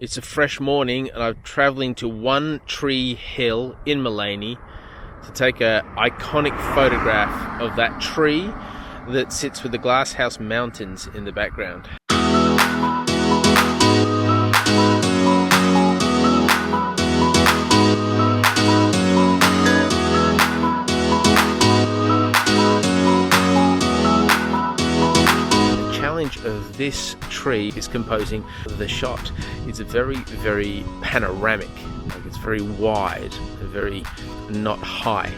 It's a fresh morning and I'm traveling to One Tree Hill in Mullaney to take an iconic photograph of that tree that sits with the Glasshouse Mountains in the background. Of this tree is composing the shot. It's a very, very panoramic. Like it's very wide and very not high.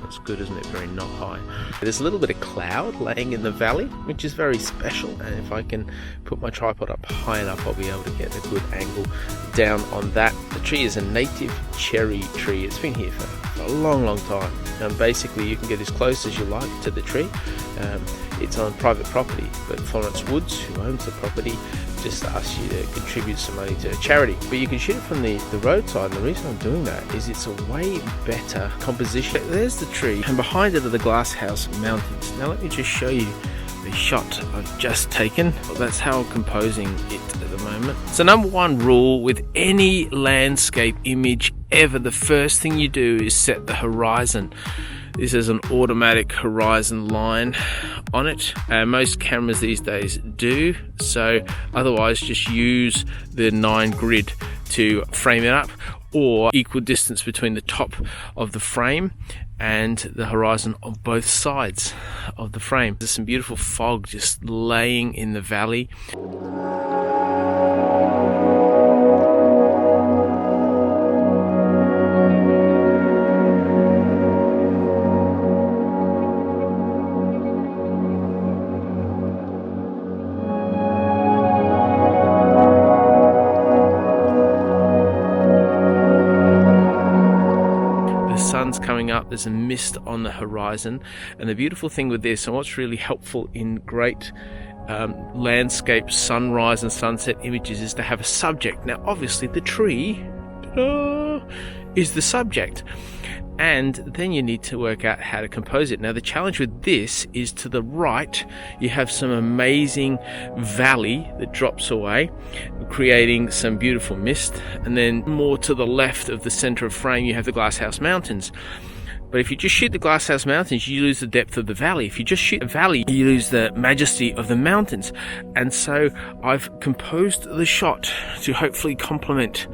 That's good, isn't it? Very not high. There's a little bit of cloud laying in the valley, which is very special. And if I can put my tripod up high enough, I'll be able to get a good angle down on that. The tree is a native cherry tree. It's been here for a long, long time. And basically, you can get as close as you like to the tree. It's on private property, but Florence Woods, who owns the property, just asks you to contribute some money to a charity. But you can shoot it from the roadside, and the reason I'm doing that is it's a way better composition. There's the tree, and behind it are the Glasshouse Mountains. Now let me just show you the shot I've just taken. Well, that's how I'm composing it at the moment. So number one rule with any landscape image ever, the first thing you do is set the horizon. This is an automatic horizon line on it, and most cameras these days do, so otherwise just use the 9 grid to frame it up, or equal distance between the top of the frame and the horizon on both sides of the frame. There's some beautiful fog just laying in the valley. Sun's coming up, there's a mist on the horizon, and the beautiful thing with this, and what's really helpful in great landscape sunrise and sunset images, is to have a subject. Now obviously the tree is the subject, and then you need to work out how to compose it. Now the challenge with this is to the right you have some amazing valley that drops away, creating some beautiful mist, and then more to the left of the center of frame you have the Glasshouse Mountains. But if you just shoot the Glasshouse Mountains, you lose the depth of the valley. If you just shoot the valley, you lose the majesty of the mountains. And so I've composed the shot to hopefully complement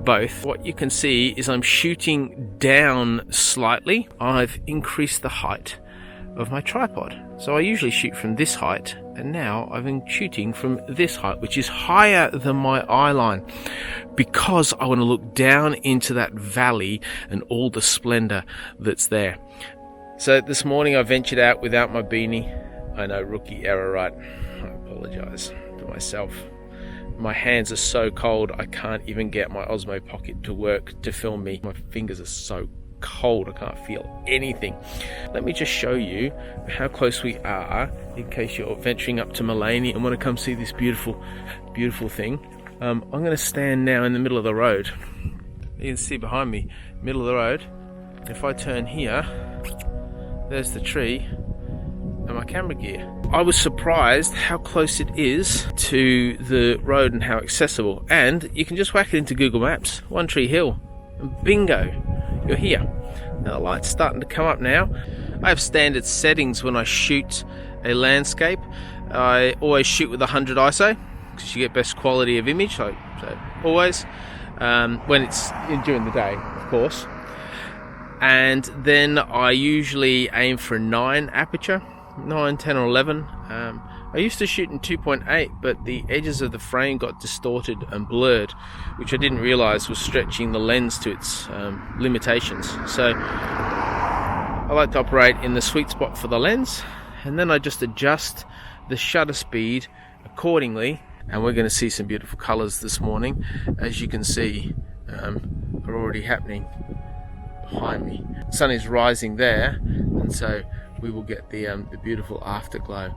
both. What you can see is I'm shooting down slightly. I've increased the height of my tripod. So I usually shoot from this height, and now I've been shooting from this height, which is higher than my eye line, because I want to look down into that valley and all the splendor that's there. So this morning I ventured out without my beanie. I know, rookie error, right? I apologize to myself. My hands are so cold I can't even get my Osmo Pocket to work to film me. My fingers are so cold, I can't feel anything. Let me just show you how close we are in case you're venturing up to Mullaney and want to come see this beautiful thing. I'm going to stand now in the middle of the road. You can see behind me, middle of the road. If I turn here, there's the tree and my camera gear. I was surprised how close it is to the road and how accessible, and you can just whack it into Google Maps, One Tree Hill, and bingo, you're here. Now the light's starting to come up now. I have standard settings when I shoot a landscape. I always shoot with 100 ISO because you get best quality of image, so always, when it's during the day, of course. And then I usually aim for a 9 aperture, 9, 10 or 11. I used to shoot in 2.8, but the edges of the frame got distorted and blurred, which I didn't realize was stretching the lens to its limitations. So I like to operate in the sweet spot for the lens, and then I just adjust the shutter speed accordingly. And we're going to see some beautiful colors this morning, as you can see, are already happening behind me. The sun is rising there, and so we will get the beautiful afterglow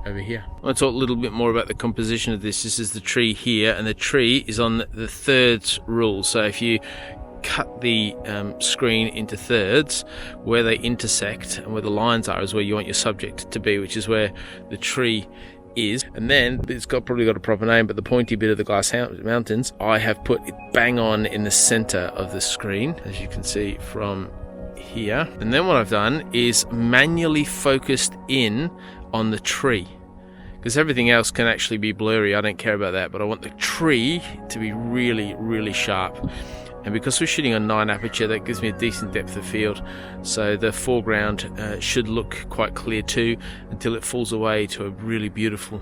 over here. I want to talk a little bit more about the composition of this. This is the tree here, and the tree is on the thirds rule. So if you cut the screen into thirds, where they intersect and where the lines are is where you want your subject to be, which is where the tree is. And then it's probably got a proper name, but the pointy bit of the Glass Mountains, I have put it bang on in the center of the screen, as you can see from here. And then what I've done is manually focused in on the tree, because everything else can actually be blurry. I don't care about that, but I want the tree to be really, really sharp. And because we're shooting on 9 aperture, that gives me a decent depth of field. So the foreground should look quite clear too, until it falls away to a really beautiful,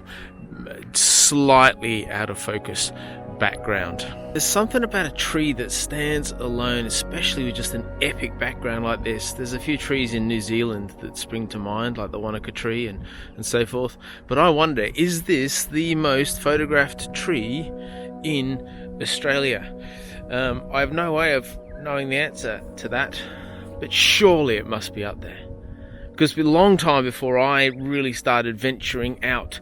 slightly out of focus background. There's something about a tree that stands alone, especially with just an epic background like this. There's a few trees in New Zealand that spring to mind, like the Wanaka tree and so forth. But I wonder, is this the most photographed tree in Australia? I have no way of knowing the answer to that, but surely it must be up there. Because it's been a long time before I really started venturing out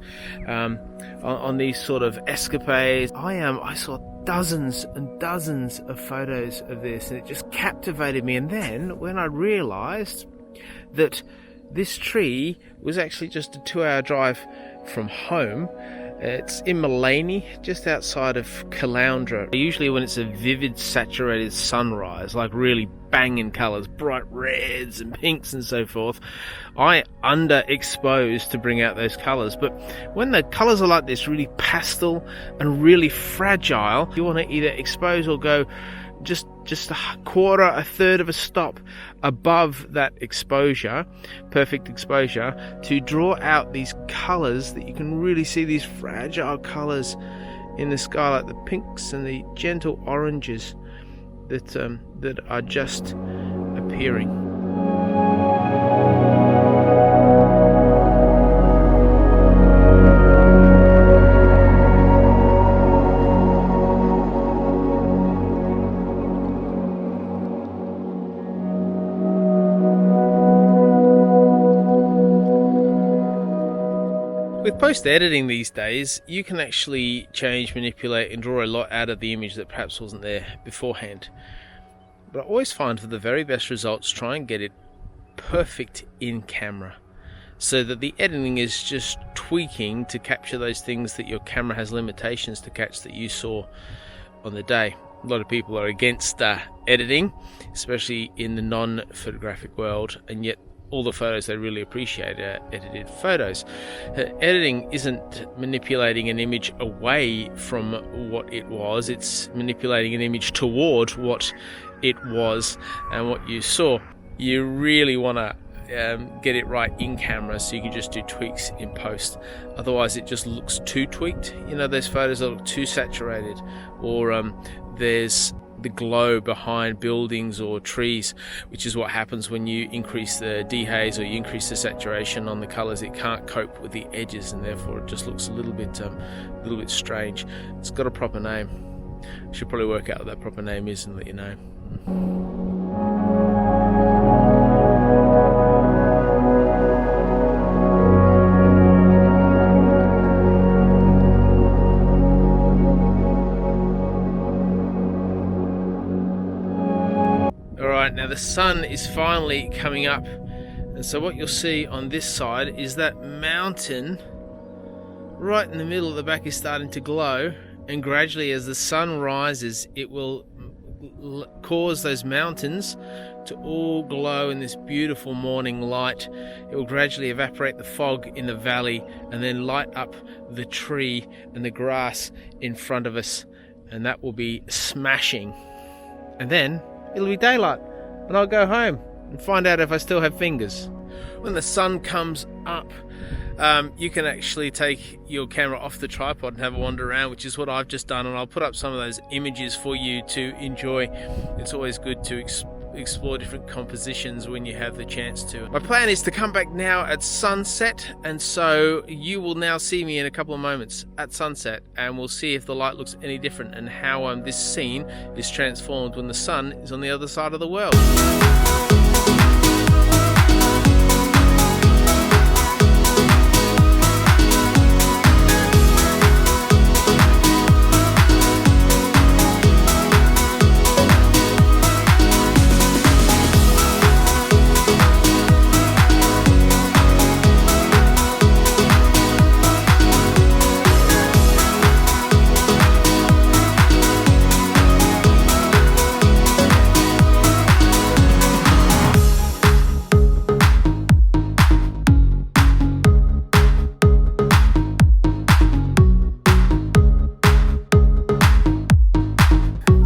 on these sort of escapades. I saw dozens and dozens of photos of this, and it just captivated me. And then when I realised that this tree was actually just a 2-hour drive from home, it's in Mullaney, just outside of Caloundra. Usually when it's a vivid, saturated sunrise, like really banging colours, bright reds and pinks and so forth, I underexpose to bring out those colours. But when the colours are like this, really pastel and really fragile, you want to either expose or go just a quarter, a third of a stop above that exposure, perfect exposure, to draw out these colours that you can really see, these fragile colours in the sky, like the pinks and the gentle oranges that are just appearing. With post-editing these days, you can actually change, manipulate and draw a lot out of the image that perhaps wasn't there beforehand. But I always find for the very best results, try and get it perfect in camera, so that the editing is just tweaking to capture those things that your camera has limitations to catch that you saw on the day. A lot of people are against editing, especially in the non-photographic world, and yet all the photos they really appreciate are edited photos. Editing isn't manipulating an image away from what it was, it's manipulating an image toward what it was and what you saw. You really want to get it right in camera, so you can just do tweaks in post. Otherwise it just looks too tweaked. You know, those photos that look too saturated, or there's the glow behind buildings or trees, which is what happens when you increase the dehaze or you increase the saturation on the colors. It can't cope with the edges, and therefore it just looks a little bit strange. It's got a proper name. I should probably work out what that proper name is and let you know. Now the sun is finally coming up, and so what you'll see on this side is that mountain right in the middle at the back is starting to glow, and gradually as the sun rises it will cause those mountains to all glow in this beautiful morning light. It will gradually evaporate the fog in the valley and then light up the tree and the grass in front of us, and that will be smashing. And then it'll be daylight, and I'll go home and find out if I still have fingers. When the sun comes up, you can actually take your camera off the tripod and have a wander around, which is what I've just done, and I'll put up some of those images for you to enjoy. It's always good to explore different compositions when you have the chance to. My plan is to come back now at sunset, and so you will now see me in a couple of moments at sunset, and we'll see if the light looks any different and how this scene is transformed when the sun is on the other side of the world.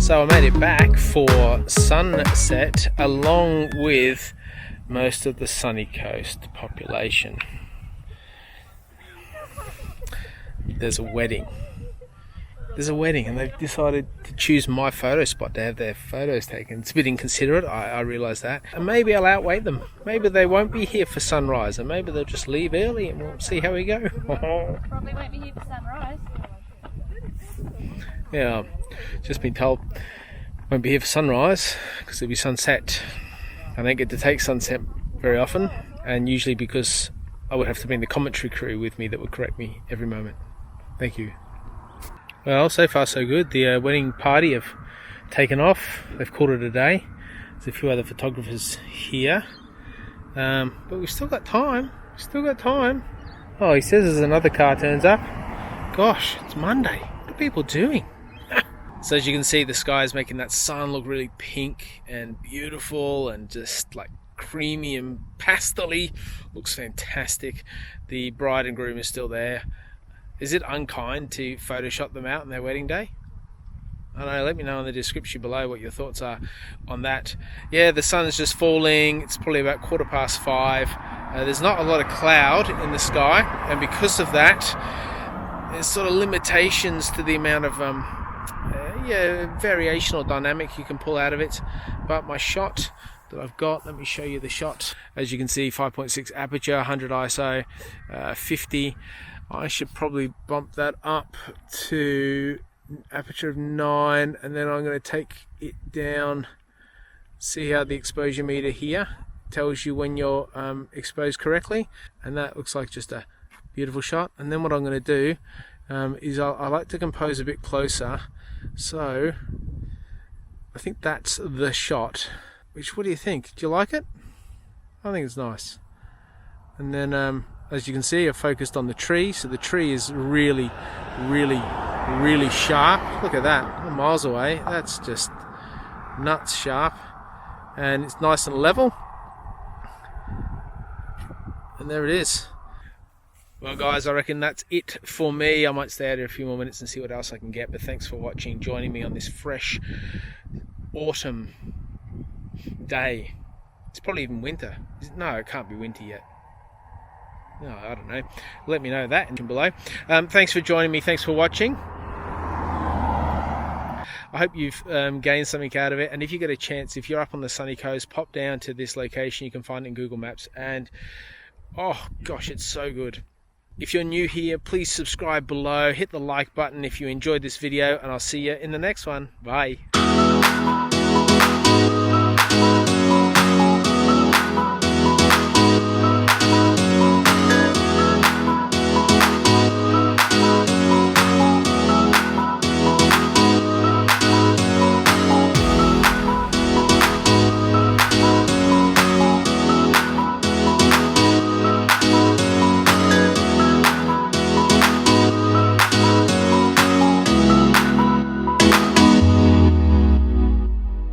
So I made it back for sunset along with most of the sunny coast population. There's a wedding. And they've decided to choose my photo spot to have their photos taken. It's a bit inconsiderate, I realise that. And maybe I'll outwait them. Maybe they won't be here for sunrise, and maybe they'll just leave early and we'll see how we go. Probably won't be here for sunrise. Yeah, just been told won't be here for sunrise because it'll be sunset. I don't get to take sunset very often, and usually because I would have to bring the commentary crew with me that would correct me every moment. Thank you. Well, so far so good. The wedding party have taken off. They've called it a day. There's a few other photographers here, but we've still got time. Oh, he says there's another car turns up. Gosh, it's Monday. What are people doing? So as you can see, the sky is making that sun look really pink and beautiful and just like creamy and pastel-y. Looks fantastic. The bride and groom is still there. Is it unkind to Photoshop them out on their wedding day? I don't know, let me know in the description below what your thoughts are on that. Yeah, the sun is just falling. It's probably about 5:15. There's not a lot of cloud in the sky, and because of that, there's sort of limitations to the amount of variational dynamic you can pull out of it. But my shot that I've got, let me show you the shot. As you can see, 5.6 aperture, 100 ISO, 50. I should probably bump that up to aperture of 9, and then I'm going to take it down. See how the exposure meter here tells you when you're exposed correctly, and that looks like just a beautiful shot. And then what I'm going to do is I like to compose a bit closer, so I think that's the shot. What do you think? Do you like it? I think it's nice. And then as you can see, I've focused on the tree, so the tree is really sharp. Look at that, miles away. That's just nuts sharp, and it's nice and level. And there it is. Well guys, I reckon that's it for me. I might stay out here a few more minutes and see what else I can get, but thanks for watching, joining me on this fresh autumn day. It's probably even winter. No, it can't be winter yet. No, I don't know. Let me know that below. Thanks for joining me. Thanks for watching. I hope you've gained something out of it. And if you get a chance, if you're up on the sunny coast, pop down to this location. You can find it in Google Maps. And oh gosh, it's so good. If you're new here, please subscribe below. Hit the like button if you enjoyed this video. And I'll see you in the next one. Bye.